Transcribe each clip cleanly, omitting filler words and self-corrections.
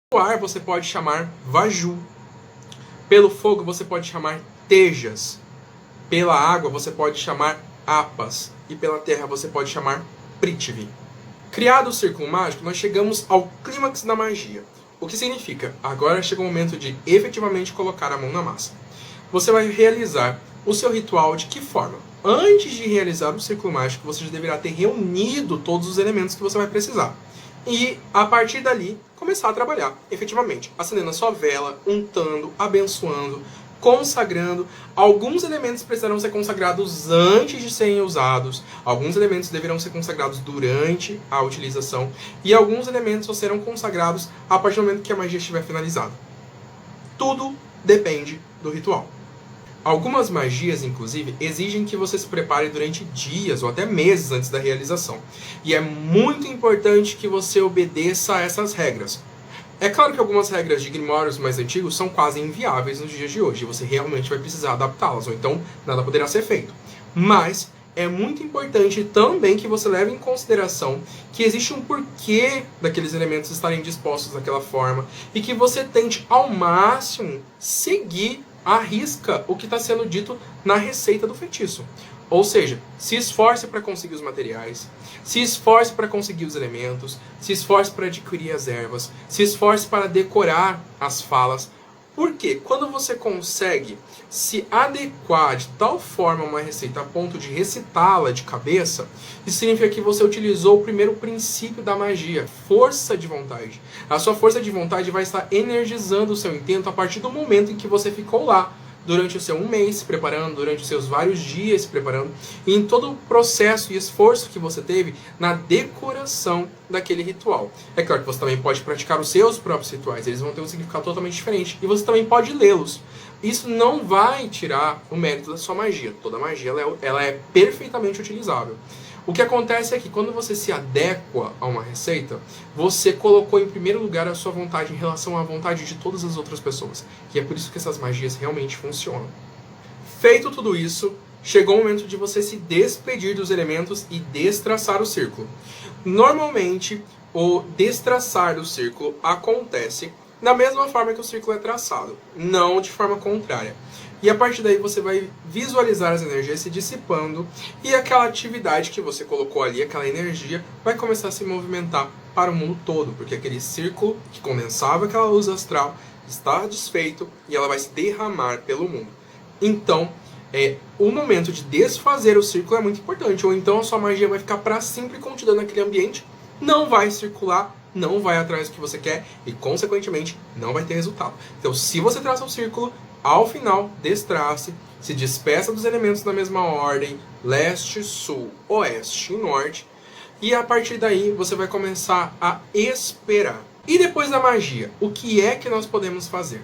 Pelo ar você pode chamar Vaju. Pelo fogo você pode chamar Tejas. Pela água você pode chamar Apas. E pela terra você pode chamar Prithvi. Criado o círculo mágico, nós chegamos ao clímax da magia. O que significa? Agora chega o momento de efetivamente colocar a mão na massa. Você vai realizar o seu ritual de que forma? Antes de realizar o círculo mágico, você já deverá ter reunido todos os elementos que você vai precisar. E, a partir dali, começar a trabalhar, efetivamente, acendendo a sua vela, untando, abençoando, consagrando. Alguns elementos precisarão ser consagrados antes de serem usados, alguns elementos deverão ser consagrados durante a utilização, e alguns elementos só serão consagrados a partir do momento que a magia estiver finalizada. Tudo depende do ritual. Algumas magias, inclusive, exigem que você se prepare durante dias ou até meses antes da realização. E é muito importante que você obedeça a essas regras. É claro que algumas regras de grimórios mais antigos são quase inviáveis nos dias de hoje, e você realmente vai precisar adaptá-las, ou então nada poderá ser feito. Mas é muito importante também que você leve em consideração que existe um porquê daqueles elementos estarem dispostos daquela forma, e que você tente ao máximo seguir à risca o que está sendo dito na receita do feitiço. Ou seja, se esforce para conseguir os materiais, se esforce para conseguir os elementos, se esforce para adquirir as ervas, se esforce para decorar as falas. Porque quando você consegue se adequar de tal forma a uma receita a ponto de recitá-la de cabeça, isso significa que você utilizou o primeiro princípio da magia, força de vontade. A sua força de vontade vai estar energizando o seu intento a partir do momento em que você ficou lá, durante o seu 1 mês se preparando, durante os seus vários dias se preparando, e em todo o processo e esforço que você teve na decoração daquele ritual. É claro que você também pode praticar os seus próprios rituais, eles vão ter um significado totalmente diferente, e você também pode lê-los. Isso não vai tirar o mérito da sua magia. Toda magia ela é perfeitamente utilizável. O que acontece é que quando você se adequa a uma receita, você colocou em primeiro lugar a sua vontade em relação à vontade de todas as outras pessoas. E é por isso que essas magias realmente funcionam. Feito tudo isso, chegou o momento de você se despedir dos elementos e destraçar o círculo. Normalmente, o destraçar do círculo acontece da mesma forma que o círculo é traçado, não de forma contrária. E a partir daí você vai visualizar as energias se dissipando e aquela atividade que você colocou ali, aquela energia, vai começar a se movimentar para o mundo todo, porque aquele círculo que condensava aquela luz astral está desfeito e ela vai se derramar pelo mundo. Então, o momento de desfazer o círculo é muito importante, ou então a sua magia vai ficar para sempre contida naquele ambiente, não vai circular, não vai atrás do que você quer e, consequentemente, não vai ter resultado. Então, se você traça um círculo, ao final, destrace, se despeça dos elementos na mesma ordem, leste, sul, oeste e norte, e a partir daí você vai começar a esperar. E depois da magia, o que é que nós podemos fazer?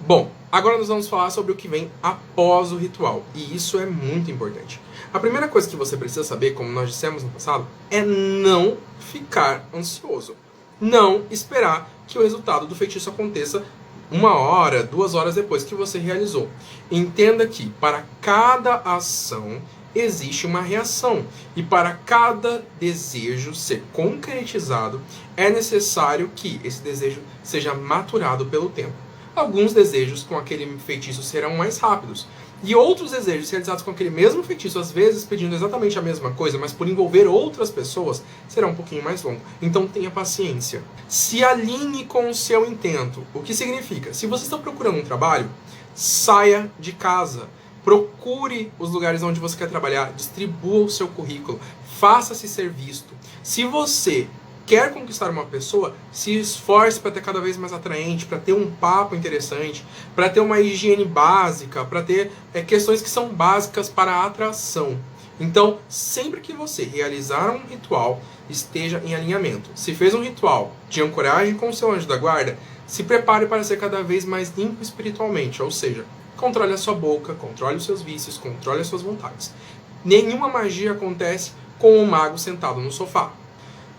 Bom, agora nós vamos falar sobre o que vem após o ritual, e isso é muito importante. A primeira coisa que você precisa saber, como nós dissemos no passado, é não ficar ansioso. Não esperar que o resultado do feitiço aconteça 1 hora, 2 horas depois que você realizou. Entenda que para cada ação existe uma reação. E para cada desejo ser concretizado, é necessário que esse desejo seja maturado pelo tempo. Alguns desejos com aquele feitiço serão mais rápidos. E outros desejos realizados com aquele mesmo feitiço, às vezes pedindo exatamente a mesma coisa, mas por envolver outras pessoas, será um pouquinho mais longo. Então tenha paciência. Se alinhe com o seu intento. O que significa? Se você está procurando um trabalho, saia de casa. Procure os lugares onde você quer trabalhar, distribua o seu currículo, faça-se ser visto. Se você quer conquistar uma pessoa, se esforce para ter cada vez mais atraente, para ter um papo interessante, para ter uma higiene básica, para ter questões que são básicas para a atração. Então, sempre que você realizar um ritual, esteja em alinhamento. Se fez um ritual de ancoragem com o seu anjo da guarda, se prepare para ser cada vez mais limpo espiritualmente, ou seja, controle a sua boca, controle os seus vícios, controle as suas vontades. Nenhuma magia acontece com um mago sentado no sofá.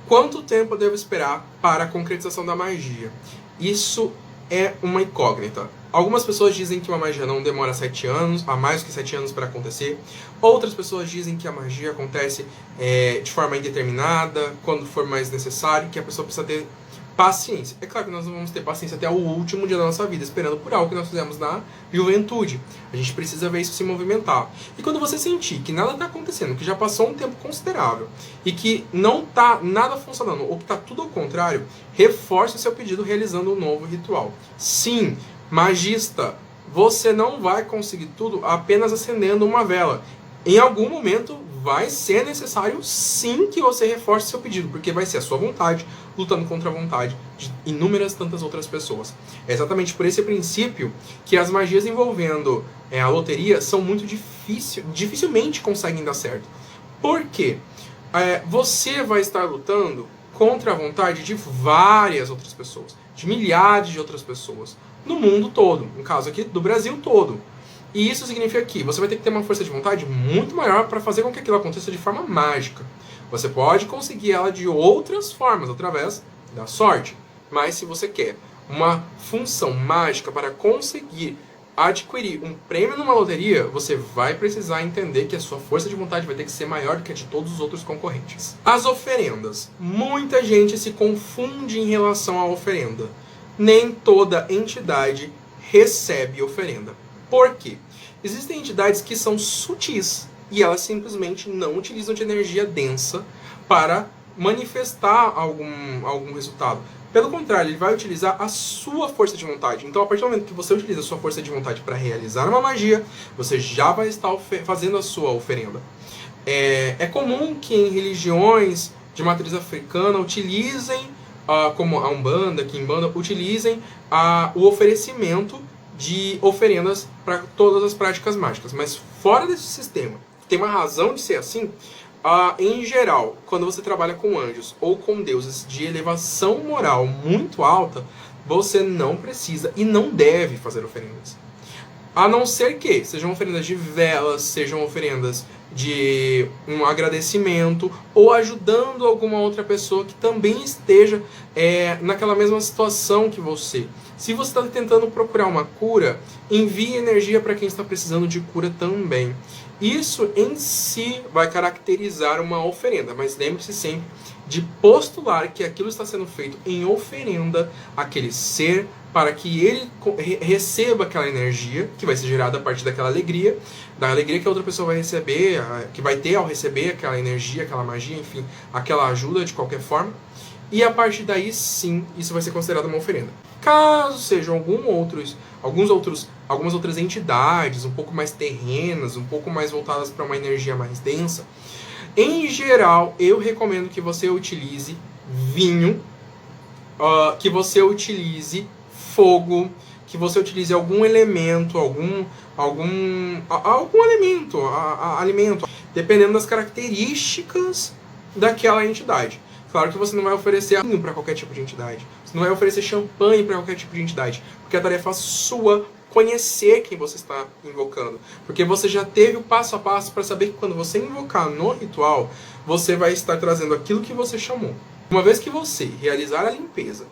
Quanto tempo eu devo esperar para a concretização da magia? Isso é uma incógnita. Algumas pessoas dizem que uma magia não demora 7 anos, há mais do que 7 anos para acontecer. Outras pessoas dizem que a magia acontece de forma indeterminada, quando for mais necessário, que a pessoa precisa ter Paciência. É claro que nós não vamos ter paciência até o último dia da nossa vida, esperando por algo que nós fizemos na juventude. A gente precisa ver isso se movimentar. E quando você sentir que nada está acontecendo, que já passou um tempo considerável, e que não está nada funcionando, ou que está tudo ao contrário, reforce o seu pedido realizando um novo ritual. Sim, magista, você não vai conseguir tudo apenas acendendo uma vela. Em algum momento vai ser necessário sim que você reforce seu pedido, porque vai ser a sua vontade lutando contra a vontade de inúmeras tantas outras pessoas. É exatamente por esse princípio que as magias envolvendo a loteria são muito dificilmente conseguem dar certo. Por quê? Você vai estar lutando contra a vontade de várias outras pessoas, de milhares de outras pessoas, no mundo todo, no caso aqui do Brasil todo. E isso significa que você vai ter que ter uma força de vontade muito maior para fazer com que aquilo aconteça de forma mágica. Você pode conseguir ela de outras formas, através da sorte. Mas se você quer uma função mágica para conseguir adquirir um prêmio numa loteria, você vai precisar entender que a sua força de vontade vai ter que ser maior do que a de todos os outros concorrentes. As oferendas. Muita gente se confunde em relação à oferenda. Nem toda entidade recebe oferenda. Por quê? Existem entidades que são sutis e elas simplesmente não utilizam de energia densa para manifestar algum resultado. Pelo contrário, ele vai utilizar a sua força de vontade. Então, a partir do momento que você utiliza a sua força de vontade para realizar uma magia, você já vai estar fazendo a sua oferenda. É comum que em religiões de matriz africana utilizem, como a Umbanda, Quimbanda, utilizem o oferecimento de oferendas para todas as práticas mágicas. Mas fora desse sistema, tem uma razão de ser assim. Em geral, quando você trabalha com anjos ou com deuses de elevação moral muito alta, você não precisa e não deve fazer oferendas. A não ser que sejam oferendas de velas, sejam oferendas de um agradecimento ou ajudando alguma outra pessoa que também esteja naquela mesma situação que você. Se você está tentando procurar uma cura, envie energia para quem está precisando de cura também. Isso em si vai caracterizar uma oferenda, mas lembre-se sempre de postular que aquilo está sendo feito em oferenda àquele ser, para que ele receba aquela energia que vai ser gerada a partir daquela alegria, da alegria que a outra pessoa vai receber, que vai ter ao receber aquela energia, aquela magia, enfim, aquela ajuda de qualquer forma. E a partir daí, sim, isso vai ser considerado uma oferenda. Caso sejam algumas outras entidades um pouco mais terrenas, um pouco mais voltadas para uma energia mais densa, em geral, eu recomendo que você utilize vinho, que você utilize fogo, que você utilize algum elemento, alimento, dependendo das características daquela entidade. Claro que você não vai oferecer vinho para qualquer tipo de entidade. Você não vai oferecer champanhe para qualquer tipo de entidade. Porque a tarefa sua conhecer quem você está invocando. Porque você já teve o passo a passo para saber que quando você invocar no ritual, você vai estar trazendo aquilo que você chamou. Uma vez que você realizar a limpeza,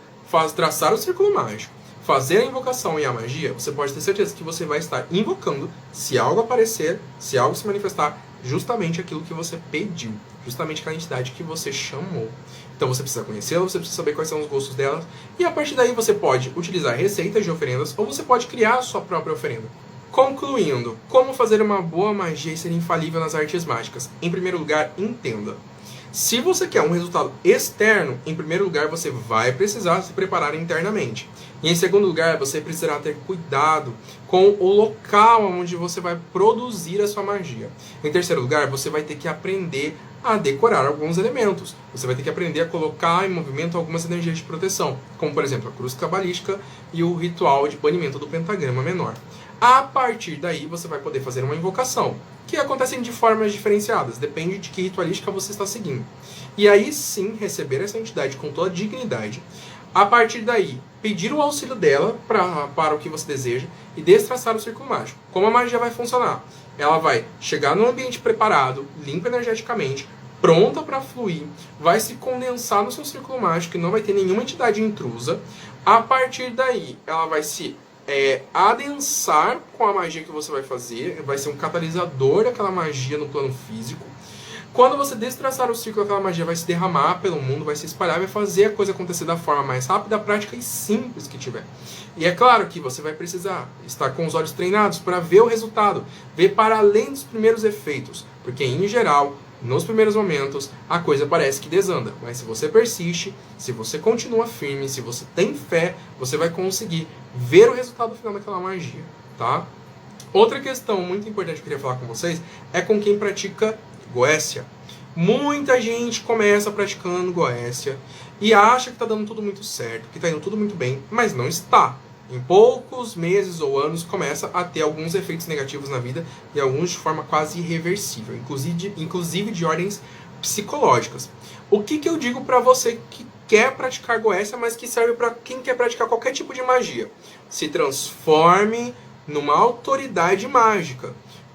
traçar o círculo mágico, fazer a invocação e a magia, você pode ter certeza que você vai estar invocando, se algo aparecer, se algo se manifestar, justamente aquilo que você pediu, justamente aquela entidade que você chamou. Então você precisa conhecê-la, você precisa saber quais são os gostos dela, e a partir daí você pode utilizar receitas de oferendas, ou você pode criar a sua própria oferenda. Concluindo, como fazer uma boa magia e ser infalível nas artes mágicas? Em primeiro lugar, entenda. Se você quer um resultado externo, em primeiro lugar você vai precisar se preparar internamente. E em segundo lugar, você precisará ter cuidado com o local onde você vai produzir a sua magia. Em terceiro lugar, você vai ter que aprender a decorar alguns elementos. Você vai ter que aprender a colocar em movimento algumas energias de proteção, como por exemplo a cruz cabalística e o ritual de banimento do pentagrama menor. A partir daí, você vai poder fazer uma invocação, que acontecem de formas diferenciadas, depende de que ritualística você está seguindo. E aí sim, receber essa entidade com toda a dignidade. A partir daí, pedir o auxílio dela para o que você deseja e destraçar o círculo mágico. Como a magia vai funcionar? Ela vai chegar num ambiente preparado, limpo energeticamente, pronta para fluir, vai se condensar no seu círculo mágico e não vai ter nenhuma entidade intrusa. A partir daí, ela vai se adensar com a magia que você vai fazer, vai ser um catalisador daquela magia no plano físico. Quando você destraçar o círculo, aquela magia vai se derramar pelo mundo, vai se espalhar, vai fazer a coisa acontecer da forma mais rápida, prática e simples que tiver. E é claro que você vai precisar estar com os olhos treinados para ver o resultado, ver para além dos primeiros efeitos, porque em geral, nos primeiros momentos, a coisa parece que desanda, mas se você persiste, se você continua firme, se você tem fé, você vai conseguir ver o resultado final daquela magia, tá? Outra questão muito importante que eu queria falar com vocês é com quem pratica Goécia. Muita gente começa praticando Goécia e acha que está dando tudo muito certo, que está indo tudo muito bem, mas não está. Em poucos meses ou anos começa a ter alguns efeitos negativos na vida e alguns de forma quase irreversível, inclusive de ordens psicológicas. O que eu digo para você que quer praticar Goécia, mas que serve para quem quer praticar qualquer tipo de magia? Se transforme numa autoridade mágica.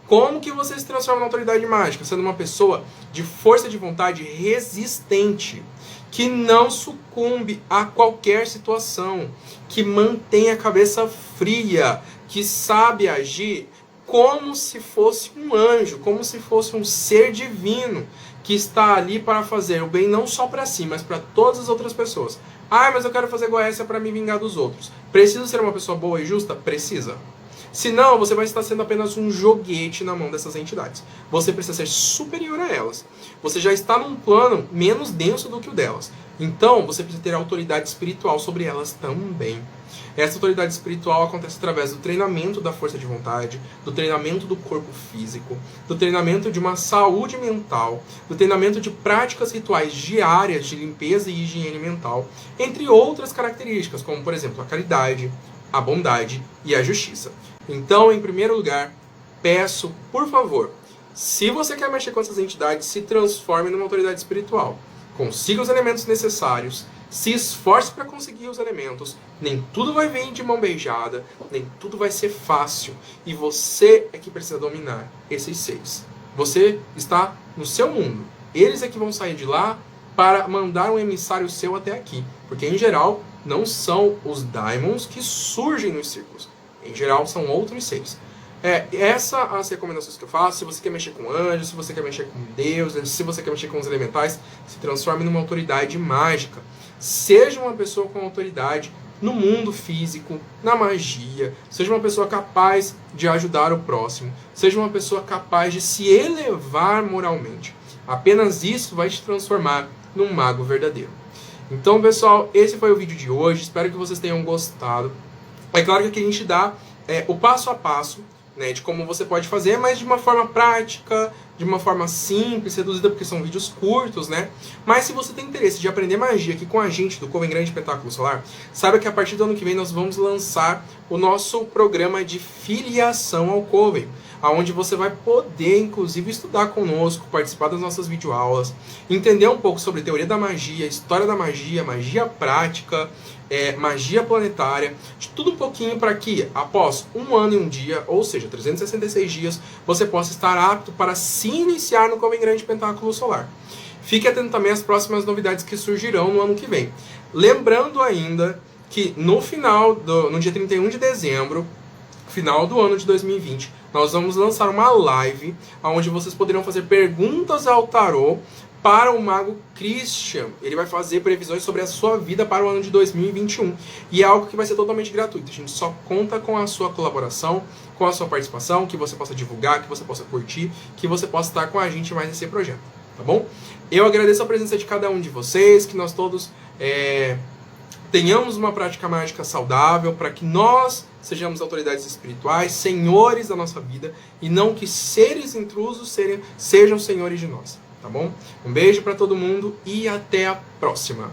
Como que você se transforma numa autoridade mágica? Sendo uma pessoa de força de vontade resistente, que não sucumbe a qualquer situação, que mantém a cabeça fria, que sabe agir como se fosse um anjo, como se fosse um ser divino, que está ali para fazer o bem não só para si, mas para todas as outras pessoas. Ah, mas eu quero fazer Goécia para me vingar dos outros. Preciso ser uma pessoa boa e justa? Precisa. Senão, você vai estar sendo apenas um joguete na mão dessas entidades. Você precisa ser superior a elas. Você já está num plano menos denso do que o delas. Então, você precisa ter autoridade espiritual sobre elas também. Essa autoridade espiritual acontece através do treinamento da força de vontade, do treinamento do corpo físico, do treinamento de uma saúde mental, do treinamento de práticas rituais diárias de limpeza e higiene mental, entre outras características, como, por exemplo, a caridade, a bondade e a justiça. Então, em primeiro lugar, peço, por favor, se você quer mexer com essas entidades, se transforme numa autoridade espiritual. Consiga os elementos necessários, se esforce para conseguir os elementos. Nem tudo vai vir de mão beijada, nem tudo vai ser fácil. E você é que precisa dominar esses seres. Você está no seu mundo. Eles é que vão sair de lá para mandar um emissário seu até aqui. Porque, em geral, não são os daimons que surgem nos círculos. Em geral, são outros seres. Essas as recomendações que eu faço. Se você quer mexer com anjos, se você quer mexer com Deus, se você quer mexer com os elementais, se transforme numa autoridade mágica. Seja uma pessoa com autoridade no mundo físico, na magia. Seja uma pessoa capaz de ajudar o próximo. Seja uma pessoa capaz de se elevar moralmente. Apenas isso vai te transformar num mago verdadeiro. Então, pessoal, esse foi o vídeo de hoje. Espero que vocês tenham gostado. É claro que aqui a gente dá o passo a passo, né, de como você pode fazer, mas de uma forma prática, de uma forma simples, reduzida, porque são vídeos curtos, né? Mas se você tem interesse de aprender magia aqui com a gente do Coven Grande Pentáculo Solar, saiba que a partir do ano que vem nós vamos lançar o nosso programa de filiação ao Coven, onde você vai poder, inclusive, estudar conosco, participar das nossas videoaulas, entender um pouco sobre teoria da magia, história da magia, magia prática, magia planetária, de tudo um pouquinho para que, após 1 ano e 1 dia, ou seja, 366 dias, você possa estar apto para se iniciar no Coven Grande Pentáculo Solar. Fique atento também às próximas novidades que surgirão no ano que vem. Lembrando ainda que no dia 31 de dezembro, final do ano de 2020, nós vamos lançar uma live onde vocês poderão fazer perguntas ao tarô para o Mago Christian. Ele vai fazer previsões sobre a sua vida para o ano de 2021. E é algo que vai ser totalmente gratuito. A gente só conta com a sua colaboração, com a sua participação, que você possa divulgar, que você possa curtir, que você possa estar com a gente mais nesse projeto. Tá bom? Eu agradeço a presença de cada um de vocês, que nós todos tenhamos uma prática mágica saudável, para que nós sejamos autoridades espirituais, senhores da nossa vida, e não que seres intrusos sejam senhores de nós. Tá bom? Um beijo para todo mundo e até a próxima!